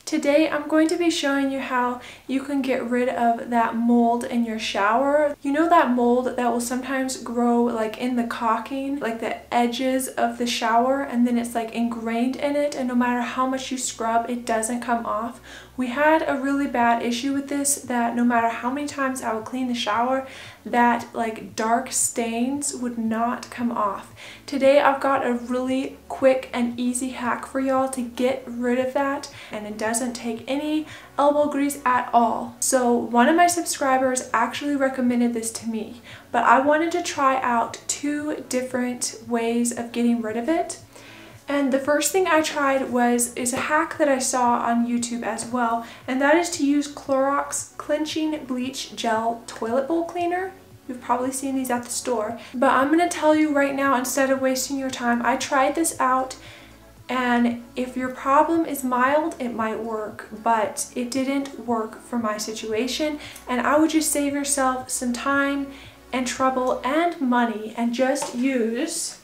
Today I'm going to be showing you how you can get rid of that mold in your shower. You know that mold that will sometimes grow like in the caulking, like the edges of the shower, and then it's like ingrained in it, and no matter how much you scrub it doesn't come off. We had a really bad issue with this, that no matter how many times I would clean the shower, that like dark stains would not come off. Today I've got a really quick and easy hack for y'all to get rid of that, and it doesn't take any elbow grease at all. So one of my subscribers actually recommended this to me, but I wanted to try out two different ways of getting rid of it. And the first thing I tried is a hack that I saw on YouTube as well, and that is to use Clorox Cleansing Bleach Gel Toilet Bowl Cleaner. You've probably seen these at the store. But I'm going to tell you right now, instead of wasting your time, I tried this out, and if your problem is mild, it might work, but it didn't work for my situation, and I would just save yourself some time and trouble and money and just use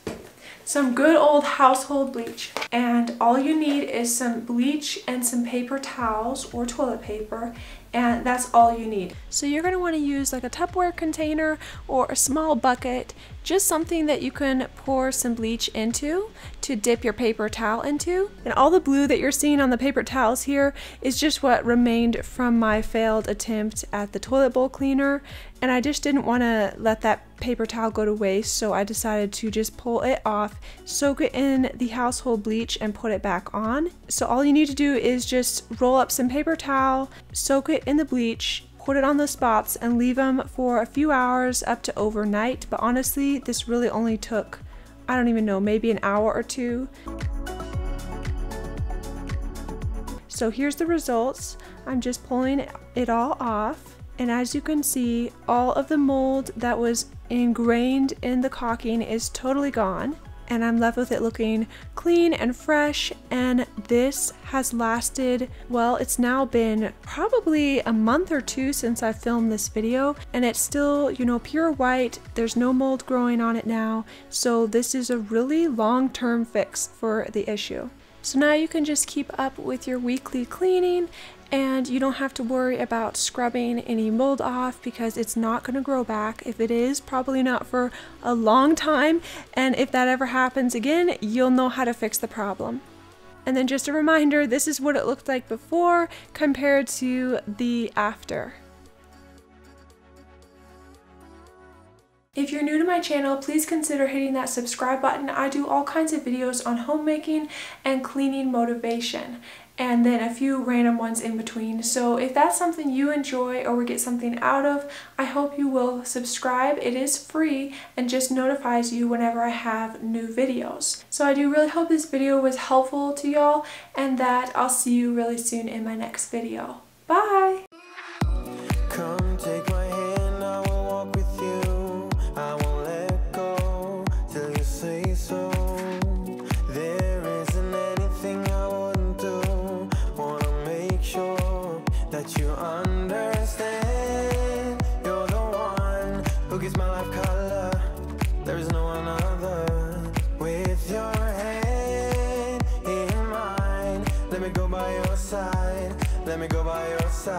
some good old household bleach. And all you need is some bleach and some paper towels or toilet paper, and that's all you need. So you're going to want to use like a Tupperware container or a small bucket, just something that you can pour some bleach into to dip your paper towel into. And all the blue that you're seeing on the paper towels here is just what remained from my failed attempt at the toilet bowl cleaner, and I just didn't want to let that paper towel go to waste, so I decided to just pull it off, soak it in the household bleach, and put it back on. So all you need to do is just roll up some paper towel, soak it in the bleach, put it on the spots, and leave them for a few hours up to overnight. But honestly, this really only took, I don't even know, maybe an hour or two. So here's the results. I'm just pulling it all off, and as you can see, all of the mold that was ingrained in the caulking is totally gone, and I'm left with it looking clean and fresh. And this has lasted, well, it's now been probably a month or two since I filmed this video, and it's still, you know, pure white. There's no mold growing on it now, so this is a really long-term fix for the issue. So now you can just keep up with your weekly cleaning, and you don't have to worry about scrubbing any mold off because it's not going to grow back. If it is, probably not for a long time, and if that ever happens again, you'll know how to fix the problem. And then just a reminder, this is what it looked like before compared to the after. If you're new to my channel, please consider hitting that subscribe button. I do all kinds of videos on homemaking and cleaning motivation, and then a few random ones in between. So if that's something you enjoy or would get something out of, I hope you will subscribe. It is free and just notifies you whenever I have new videos. So I do really hope this video was helpful to y'all, and that I'll see you really soon in my next video. Bye! Come take my hand, I will walk with you. I won't let go till you say so. There isn't anything I wouldn't do. Wanna make sure that you understand. You're the one who gives my life color. There is no